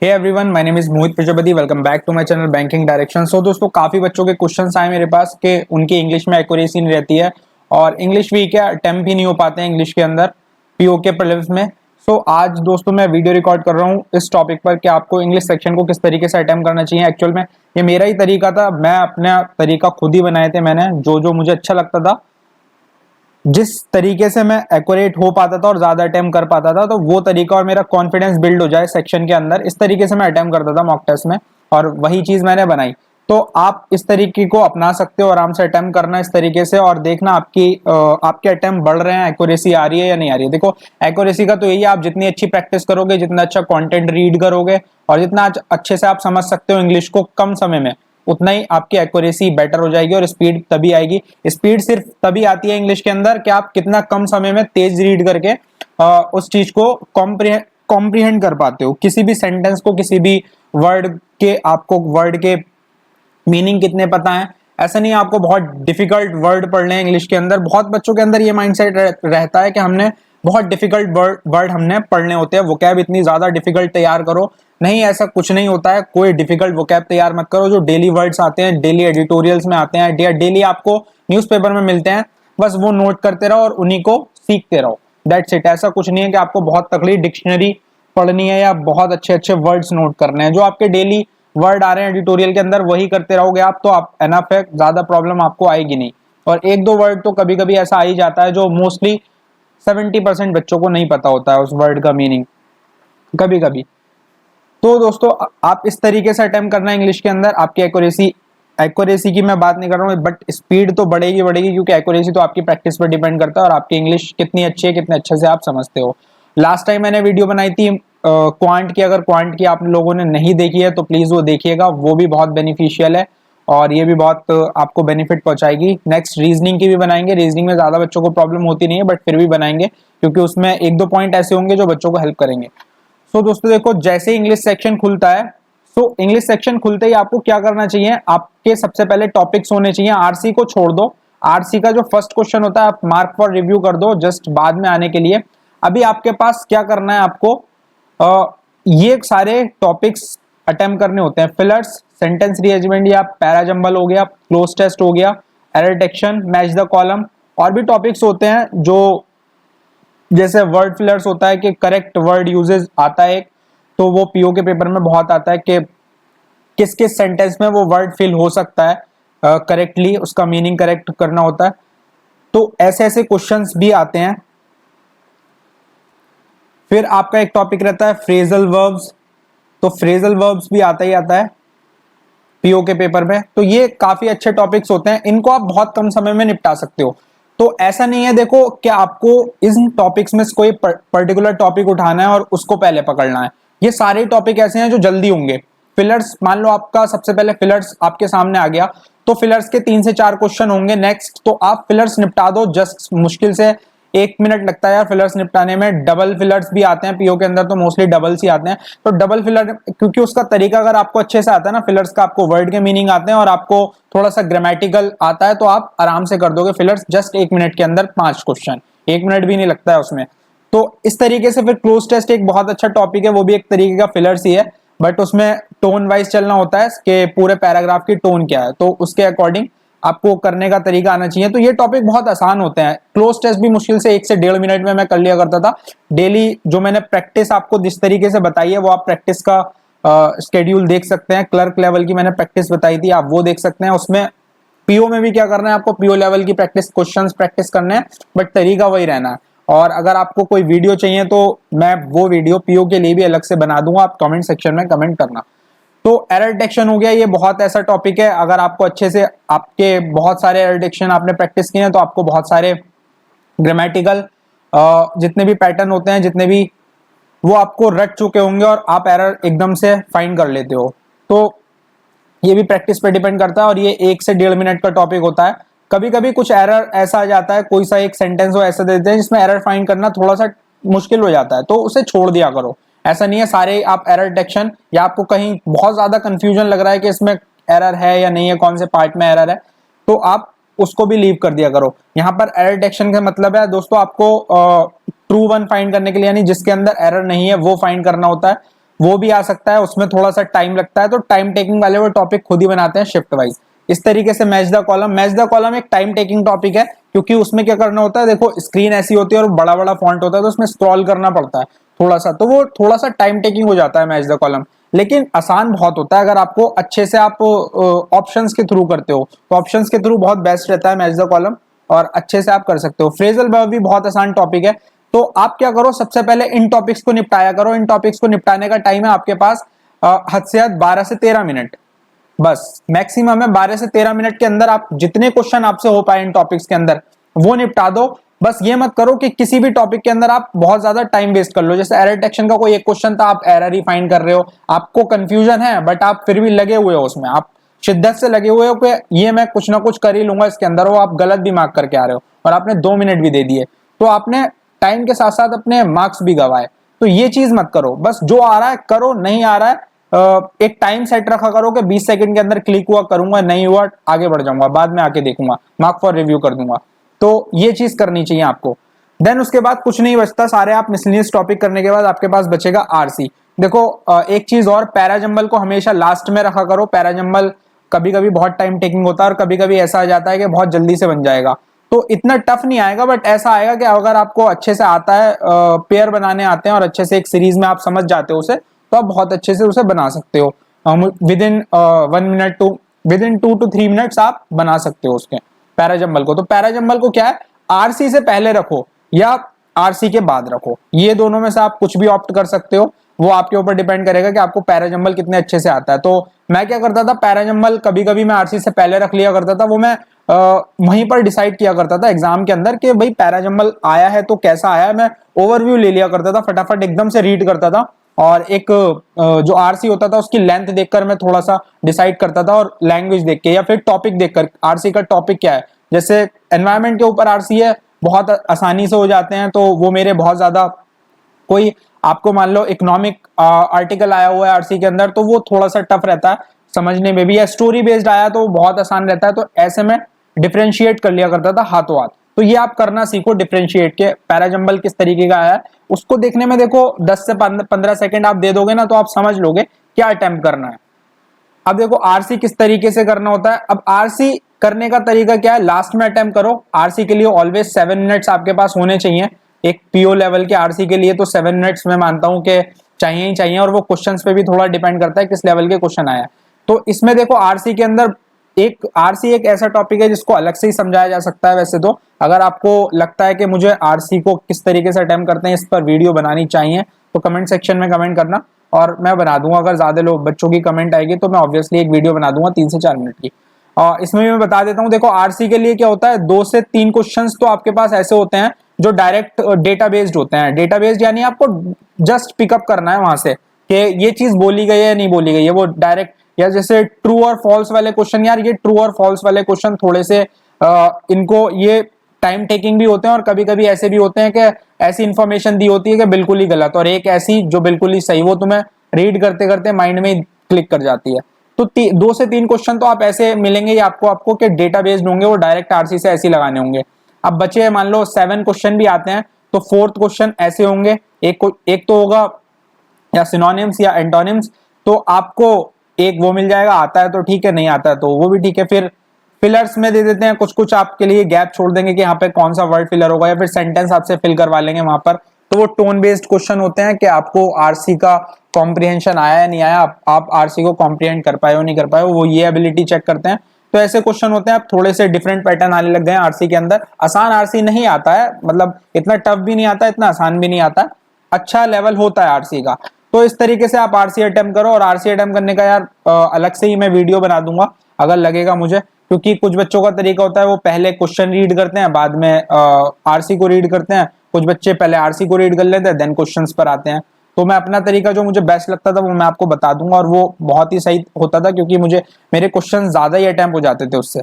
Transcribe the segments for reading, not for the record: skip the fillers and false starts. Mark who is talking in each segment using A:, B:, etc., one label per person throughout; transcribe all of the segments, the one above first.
A: Hey everyone, my name is Mohit Prajapati. Welcome back to my channel banking direction. So दोस्तों, काफी बच्चों के questions आए मेरे पास कि उनकी इंग्लिश में एक्यूरेसी नहीं रहती है और इंग्लिश वीक है, अटेम्प्ट भी नहीं हो पाते हैं इंग्लिश के अंदर पीओ के प्रीलिम्स में। सो आज दोस्तों मैं वीडियो रिकॉर्ड कर रहा हूँ इस टॉपिक पर कि आपको इंग्लिश सेक्शन को किस तरीके से अटेम्प्ट करना चाहिए। एक्चुअल में ये मेरा ही तरीका था, मैं अपना तरीका खुद ही बनाए थे मैंने, जो मुझे अच्छा लगता था, जिस तरीके से मैं एक्यूरेट हो पाता था और ज्यादा अटेम्प्ट कर पाता था, तो वो तरीका और मेरा कॉन्फिडेंस बिल्ड हो जाए सेक्शन के अंदर, इस तरीके से मैं अटेम्प्ट करता था मॉक टेस्ट में और वही चीज मैंने बनाई। तो आप इस तरीके को अपना सकते हो, आराम से अटेम्प्ट करना इस तरीके से और देखना आपके अटेम्प्ट बढ़ रहे हैं, एक्यूरेसी आ रही है या नहीं आ रही है। देखो, एक्यूरेसी का तो यही है, आप जितनी अच्छी प्रैक्टिस करोगे, जितना अच्छा कंटेंट रीड करोगे और जितना अच्छे से आप समझ सकते हो इंग्लिश को कम समय में, उतना ही आपकी एक्यूरेसी बेटर हो जाएगी और स्पीड तभी आएगी। स्पीड सिर्फ तभी आती है इंग्लिश के अंदर कि आप कितना कम समय में तेज रीड करके उस चीज को कॉम्प्रिहेंड कर पाते हो। किसी भी सेंटेंस को, किसी भी वर्ड के, आपको वर्ड के मीनिंग कितने पता है। ऐसा नहीं है आपको बहुत डिफिकल्ट वर्ड पढ़ने हैं इंग्लिश के अंदर। बहुत बच्चों के अंदर ये माइंडसेट रहता है कि हमने बहुत डिफिकल्ट वर्ड हमने पढ़ने होते हैं, वोकैब इतनी ज्यादा डिफिकल्ट तैयार करो। नहीं, ऐसा कुछ नहीं होता है, कोई डिफिकल्ट वोकैब तैयार मत करो। जो डेली वर्ड्स आते हैं, डेली एडिटोरियल्स में आते हैं या डेली आपको न्यूज़पेपर में मिलते हैं, बस वो नोट करते रहो और उन्हीं को सीखते रहो। That's it. ऐसा कुछ नहीं है कि आपको बहुत तकड़ी डिक्शनरी पढ़नी है या बहुत अच्छे अच्छे वर्ड्स नोट करने हैं। जो आपके डेली वर्ड आ रहे हैं एडिटोरियल के अंदर, वही करते रहोगे आप, तो आप एनफ है, ज्यादा प्रॉब्लम आपको आएगी नहीं। और एक दो वर्ड तो कभी कभी ऐसा आ ही जाता है जो मोस्टली 70% बच्चों को नहीं पता होता है उस वर्ड का मीनिंग कभी कभी। तो दोस्तों, आप इस तरीके से अटेम्प्ट करना इंग्लिश के अंदर, आपकी एक्यूरेसी की मैं बात नहीं कर रहा हूँ, बट स्पीड तो बढ़ेगी क्योंकि एक्यूरेसी तो आपकी प्रैक्टिस पर डिपेंड करता है और आपकी इंग्लिश कितनी अच्छी है, कितने अच्छे से आप समझते हो। लास्ट टाइम मैंने वीडियो बनाई थी क्वांट की, अगर क्वांट की आप लोगों ने नहीं देखी है तो प्लीज वो देखिएगा, वो भी बहुत बेनिफिशियल है और ये भी बहुत आपको बेनिफिट पहुंचाएगी। नेक्स्ट रीजनिंग की भी बनाएंगे। रीजनिंग में ज्यादा बच्चों को प्रॉब्लम होती नहीं है, बट फिर भी बनाएंगे क्योंकि उसमें एक दो पॉइंट ऐसे होंगे जो बच्चों को हेल्प करेंगे। सो दोस्तों देखो, जैसे इंग्लिश सेक्शन खुलता है, सो इंग्लिश सेक्शन खुलते ही आपको क्या करना चाहिए, आपके सबसे पहले टॉपिक्स होने चाहिए। आरसी को छोड़ दो, आरसी का जो फर्स्ट क्वेश्चन होता है आप मार्क फॉर रिव्यू कर दो जस्ट बाद में आने के लिए। अभी आपके पास क्या करना है, आपको ये सारे टॉपिक्स अटेम्प्ट करने होते हैं। फिलर्स, सेंटेंस रीअरेंजमेंट या पैराजंबल हो गया, क्लोज टेस्ट हो गया, error detection, match the column, और भी टॉपिक्स होते हैं जो जैसे वर्ड फिलर्स होता है कि करेक्ट वर्ड यूजेस आता है, तो वो पीओ के पेपर में बहुत आता है कि किस किस सेंटेंस में वो वर्ड फिल हो सकता है करेक्टली, उसका मीनिंग करेक्ट करना होता है। तो ऐसे ऐसे क्वेश्चंस भी आते हैं। फिर आपका एक टॉपिक रहता है फ्रेजल वर्ब्स, तो फ्रेजल वर्ब्स भी आता ही आता है पीओ के पेपर में। तो ये काफी अच्छे टॉपिक्स होते हैं, इनको आप बहुत कम समय में निपटा सकते हो। तो ऐसा नहीं है देखो कि आपको इन टॉपिक्स में कोई पर्टिकुलर टॉपिक उठाना है और उसको पहले पकड़ना है। ये सारे टॉपिक ऐसे हैं जो जल्दी होंगे। फिलर्स, मान लो आपका सबसे पहले फिलर्स आपके सामने आ गया, तो फिलर्स के 3 से 4 क्वेश्चन होंगे नेक्स्ट, तो आप फिलर्स निपटा दो। जस्ट मुश्किल से 1 मिनट लगता है यार फिलर्स निपटाने में। डबल फिलर्स भी आते हैं पीओ के अंदर, तो मोस्टली डबल्स ही आते हैं। तो डबल फिलर, क्योंकि उसका तरीका अगर आपको अच्छे से आता है ना फिलर्स का, आपको वर्ड के मीनिंग आते हैं और आपको थोड़ा सा ग्रामेटिकल आता है, तो आप आराम से कर दोगे फिलर्स जस्ट 1 मिनट के अंदर 5 क्वेश्चन, 1 मिनट भी नहीं लगता है उसमें। तो इस तरीके से फिर क्लोज टेस्ट एक बहुत अच्छा टॉपिक है, वो भी एक तरीके का फिलर्स ही है, बट उसमें टोन वाइज चलना होता है कि पूरे पैराग्राफ की टोन क्या है, तो उसके अकॉर्डिंग आपको करने का तरीका आना चाहिए। तो ये टॉपिक बहुत आसान होते हैं। क्लोज टेस्ट भी मुश्किल से 1 से 1.5 मिनट में मैं कर लिया करता था। डेली जो मैंने प्रैक्टिस आपको जिस तरीके से बताई है, वो आप प्रैक्टिस का स्केड्यूल देख सकते हैं। क्लर्क लेवल की मैंने प्रैक्टिस बताई थी, आप वो देख सकते हैं। उसमें पीओ में भी क्या करना है, आपको पीओ लेवल की क्वेश्चंस प्रैक्टिस करने हैं, बट तरीका वही रहना है। और अगर आपको कोई वीडियो चाहिए तो मैं वो वीडियो पीओ के लिए भी अलग से बना दूंगा, आप कमेंट सेक्शन में कमेंट करना। तो एरर डिटेक्शन हो गया, ये बहुत ऐसा टॉपिक है, अगर आपको अच्छे से आपके बहुत सारे एरर डिटेक्शन आपने प्रैक्टिस किए हैं तो आपको बहुत सारे ग्रामेटिकल जितने भी पैटर्न होते हैं, जितने भी, वो आपको रट चुके होंगे और आप एरर एकदम से फाइंड कर लेते हो। तो ये भी प्रैक्टिस पे डिपेंड करता है और ये 1 से 1.5 मिनट का टॉपिक होता है। कभी कभी कुछ एरर ऐसा आ जाता है, कोई सा एक सेंटेंस हो ऐसा देते हैं जिसमें एरर फाइंड करना थोड़ा सा मुश्किल हो जाता है, तो उसे छोड़ दिया करो। ऐसा नहीं है सारे आप एरर डिटेक्शन, या आपको कहीं बहुत ज्यादा कंफ्यूजन लग रहा है कि इसमें एरर है या नहीं है, कौन से पार्ट में एरर है, तो आप उसको भी लीव कर दिया करो। यहाँ पर एरर डिटेक्शन का मतलब है दोस्तों, आपको ट्रू वन फाइंड करने के लिए, यानी जिसके अंदर एरर नहीं है वो फाइंड करना होता है। वो भी आ सकता है, उसमें थोड़ा सा टाइम लगता है, तो टाइम टेकिंग वाले वो टॉपिक खुद ही बनाते हैं शिफ्ट वाइज। इस तरीके से match the column, match the column एक टाइम टेकिंग टॉपिक है, क्योंकि उसमें क्या करना होता है, देखो स्क्रीन ऐसी होती है और बड़ा बड़ा फॉन्ट होता है, तो उसमें स्क्रॉल करना पड़ता है थोड़ा सा, तो वो थोड़ा सा टाइम टेकिंग हो जाता है मैच द कॉलम। लेकिन आसान बहुत होता है अगर आपको अच्छे से आप ऑप्शंस के थ्रू करते हो, तो ऑप्शंस के थ्रू बहुत बेस्ट रहता है मैच द कॉलम, और अच्छे से आप कर सकते हो। फ्रेजल वर्ब भी बहुत आसान टॉपिक है, तो आप क्या करो, सबसे पहले इन टॉपिक्स को निपटाया करो। इन टॉपिक्स को निपटाने का टाइम है आपके पास हद से हद 12 से 13 मिनट, बस मैक्सिमम है 12 से 13 मिनट के अंदर आप जितने क्वेश्चन आपसे हो पाए इन टॉपिक्स के अंदर वो निपटा दो। बस ये मत करो कि किसी भी टॉपिक के अंदर आप बहुत ज्यादा टाइम वेस्ट कर लो। जैसे एरर डिटेक्शन का कोई एक क्वेश्चन था, आप एरर ही फाइंड कर रहे हो, आपको कंफ्यूजन है बट आप फिर भी लगे हुए हो उसमें, आप शिद्दत से लगे हुए हो कि ये मैं कुछ ना कुछ कर ही लूंगा इसके अंदर, वो आप गलत भी मार्क करके आ रहे हो और आपने 2 मिनट भी दे दिए, तो आपने टाइम के साथ साथ अपने मार्क्स भी गवाए। तो ये चीज मत करो, बस जो आ रहा है करो, नहीं आ रहा है एक टाइम सेट रखा करो कि 20 सेकंड के अंदर क्लिक हुआ करूंगा, नहीं हुआ आगे बढ़ जाऊंगा, बाद में आके देखूंगा, मार्क फॉर रिव्यू कर दूंगा। तो ये चीज करनी चाहिए आपको। देन उसके बाद कुछ नहीं बचता, सारे आप मिसलिनियस टॉपिक करने के बाद आपके पास बचेगा आरसी। देखो एक चीज और, पैराजंबल को हमेशा लास्ट में रखा करो। पैराजंबल कभी कभी बहुत टाइम टेकिंग होता है और कभी कभी ऐसा आ जाता है कि बहुत जल्दी से बन जाएगा, तो इतना टफ नहीं आएगा, बट ऐसा आएगा कि अगर आपको अच्छे से आता है, पेयर बनाने आते हैं और अच्छे से एक सीरीज में आप समझ जाते हो उसे, तो आप बहुत अच्छे से उसे बना सकते हो। Within 1 minute to within 2 to 3 minutes आप बना सकते हो उसके पैराजंबल को। तो पैराजंबल को क्या है, आरसी से पहले रखो या आरसी के बाद रखो, ये दोनों में से आप कुछ भी ऑप्ट कर सकते हो, वो आपके ऊपर डिपेंड करेगा कि आपको पैराजंबल कितने अच्छे से आता है। तो मैं क्या करता था, पैराजंबल कभी कभी मैं आरसी से पहले रख लिया करता था, वो मैं वहीं पर डिसाइड किया करता था एग्जाम के अंदर कि भाई पैराजंबल आया है तो कैसा आया है, मैं ओवरव्यू ले लिया करता था, फटाफट एकदम से रीड करता था, और एक जो आरसी होता था उसकी लेंथ देखकर मैं थोड़ा सा डिसाइड करता था, और लैंग्वेज देख के या फिर टॉपिक देखकर, आरसी का टॉपिक क्या है, जैसे एनवायरमेंट के ऊपर आरसी है, बहुत आसानी से हो जाते हैं, तो वो मेरे बहुत ज्यादा, कोई आपको मान लो इकोनॉमिक आर्टिकल आया हुआ है आरसी के अंदर, तो वो थोड़ा सा टफ रहता है समझने में भी, या स्टोरी बेस्ड आया तो बहुत आसान रहता है, तो ऐसे में डिफरेंशिएट कर लिया करता था हाथों हाथ। तो ये आप करना सीखो डिफरेंशिएट के, पैराजंबल किस तरीके का आया है उसको देखने में देखो 10 से 15 सेकंड आप दे दोगे ना, तो आप समझ लोगे क्या अटेम्प्ट करना है। अब देखो आरसी किस तरीके से करना होता है। अब आरसी करने का तरीका क्या है, लास्ट में अटेम्प्ट करो। आरसी के लिए ऑलवेज 7 मिनट्स आपके पास होने चाहिए, एक पीओ लेवल के आरसी के लिए तो 7 मिनट्स मैं मानता हूं कि चाहिए ही चाहिए, और वो क्वेश्चंस पे भी थोड़ा डिपेंड करता है किस लेवल के क्वेश्चन आया है। तो इसमें देखो आरसी के अंदर एक आरसी एक ऐसा टॉपिक है जिसको अलग से ही समझाया जा सकता है। वैसे तो अगर आपको लगता है कि मुझे आरसी को किस तरीके से अटेम्प्ट करते हैं इस पर वीडियो बनानी चाहिए, तो कमेंट सेक्शन में कमेंट करना और मैं बना दूंगा। अगर ज्यादा लोग बच्चों की कमेंट आएगी तो मैं ऑब्वियसली एक वीडियो बना दूंगा 3 से 4 मिनट की। इसमें भी मैं बता देता हूँ, देखो आरसी के लिए क्या होता है, 2 से 3 क्वेश्चंस तो आपके पास ऐसे होते हैं जो डायरेक्ट डेटा बेस्ड होते हैं। डेटा बेस्ड यानी आपको जस्ट पिकअप करना है वहां से कि ये चीज बोली गई है या नहीं बोली गई है, वो डायरेक्ट, या जैसे ट्रू और फॉल्स वाले क्वेश्चन, यार ये ट्रू और फॉल्स वाले क्वेश्चन थोड़े से इनको ये टाइम टेकिंग भी होते हैं, और कभी कभी ऐसे भी होते हैं कि ऐसी इंफॉर्मेशन दी होती है कि बिल्कुल ही गलत, और एक ऐसी जो बिल्कुल ही सही, वो तुम्हें रीड करते करते माइंड में क्लिक कर जाती है। तो 2 से 3 क्वेश्चन तो आप ऐसे मिलेंगे आपको कि डेटा बेस्ड होंगे, वो डायरेक्ट आरसी से ऐसे लगाने होंगे। अब बचे मान लो 7 क्वेश्चन भी आते हैं, तो 4th क्वेश्चन ऐसे होंगे, एक तो होगा या सिनोनिम्स या एंटोनिम्स, तो आपको एक वो मिल जाएगा, आता है तो ठीक है, नहीं आता है तो वो भी ठीक है। फिर फिलर्स में दे देते हैं कुछ कुछ आपके लिए गैप छोड़ देंगे कि यहाँ पे कौन सा वर्ड फिलर होगा, या फिर सेंटेंस आपसे फिल करवा लेंगे वहां पर। तो वो टोन बेस्ड क्वेश्चन होते हैं कि आपको आरसी का कॉम्प्रिहेंशन आया या नहीं आया, आप आरसी को कॉम्प्रिहेंड कर पाए हो नहीं कर पाए हो, वो ये एबिलिटी चेक करते हैं। तो ऐसे क्वेश्चन होते हैं। अब थोड़े से डिफरेंट पैटर्न आने लग गए हैं आरसी के अंदर, आसान आरसी नहीं आता है, मतलब इतना टफ भी नहीं आता, इतना आसान भी नहीं आता, अच्छा लेवल होता है आरसी का। तो इस तरीके से आप आरसी अटेम्प्ट करो, और आरसी अटेम्प्ट करने का यार अलग से ही मैं वीडियो बना दूंगा अगर लगेगा मुझे, क्योंकि कुछ बच्चों का तरीका होता है वो पहले क्वेश्चन रीड करते हैं बाद में आरसी को रीड करते हैं, कुछ बच्चे पहले आरसी को रीड कर लेते हैं देन क्वेश्चंस पर आते हैं। तो मैं अपना तरीका जो मुझे बेस्ट लगता था वो मैं आपको बता दूंगा, और वो बहुत ही सही होता था क्योंकि मुझे मेरे क्वेश्चन ज्यादा ही अटेम्प्ट हो जाते थे उससे।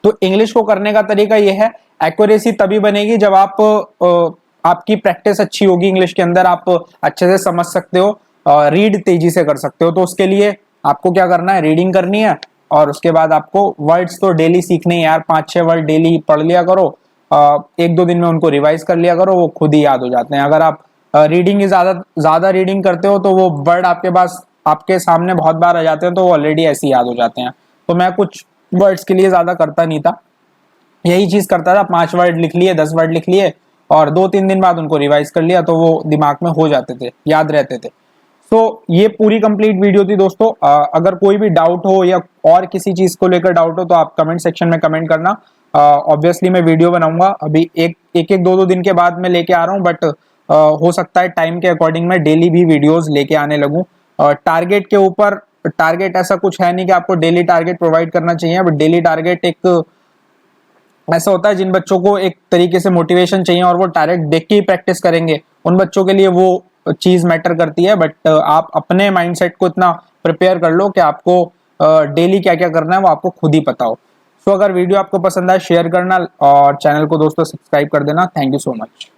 A: तो इंग्लिश को करने का तरीका ये है, एक्यूरेसी तभी बनेगी जब आप आपकी प्रैक्टिस अच्छी होगी इंग्लिश के अंदर, आप अच्छे से समझ सकते हो, रीड तेजी से कर सकते हो। तो उसके लिए आपको क्या करना है, रीडिंग करनी है, और उसके बाद आपको वर्ड्स तो डेली सीखने हैं यार, 5-6 वर्ड डेली पढ़ लिया करो, 1-2 दिन में उनको रिवाइज कर लिया करो, वो खुद ही याद हो जाते हैं। अगर आप रीडिंग ही ज्यादा रीडिंग करते हो तो वो वर्ड आपके पास आपके सामने बहुत बार आ जाते हैं, तो वो ऑलरेडी ऐसे ही याद हो जाते हैं। तो मैं कुछ वर्ड्स के लिए ज्यादा करता नहीं था, यही चीज करता था, 5 वर्ड लिख लिए, 10 वर्ड लिख लिए और 2-3 दिन बाद उनको रिवाइज कर लिया, तो वो दिमाग में हो जाते थे, याद रहते थे। तो ये पूरी कंप्लीट वीडियो थी दोस्तों। अगर कोई भी डाउट हो या और किसी चीज को लेकर डाउट हो तो आप कमेंट सेक्शन में कमेंट करना। ऑब्वियसली मैं वीडियो बनाऊंगा, अभी एक 2 दिन के बाद मैं लेके आ रहा हूँ, बट हो सकता है टाइम के अकॉर्डिंग मैं डेली भी वीडियोस लेके आने लगूं। टारगेट के ऊपर, टारगेट ऐसा कुछ है नहीं कि आपको डेली टारगेट प्रोवाइड करना चाहिए, बट डेली टारगेट एक ऐसा होता है जिन बच्चों को एक तरीके से मोटिवेशन चाहिए और वो टारगेट देख के ही प्रैक्टिस करेंगे, उन बच्चों के लिए वो चीज मैटर करती है। बट आप अपने माइंडसेट को इतना प्रिपेयर कर लो कि आपको डेली क्या क्या करना है वो आपको खुद ही पता हो। सो अगर वीडियो आपको पसंद आए शेयर करना और चैनल को दोस्तों सब्सक्राइब कर देना। Thank you so much.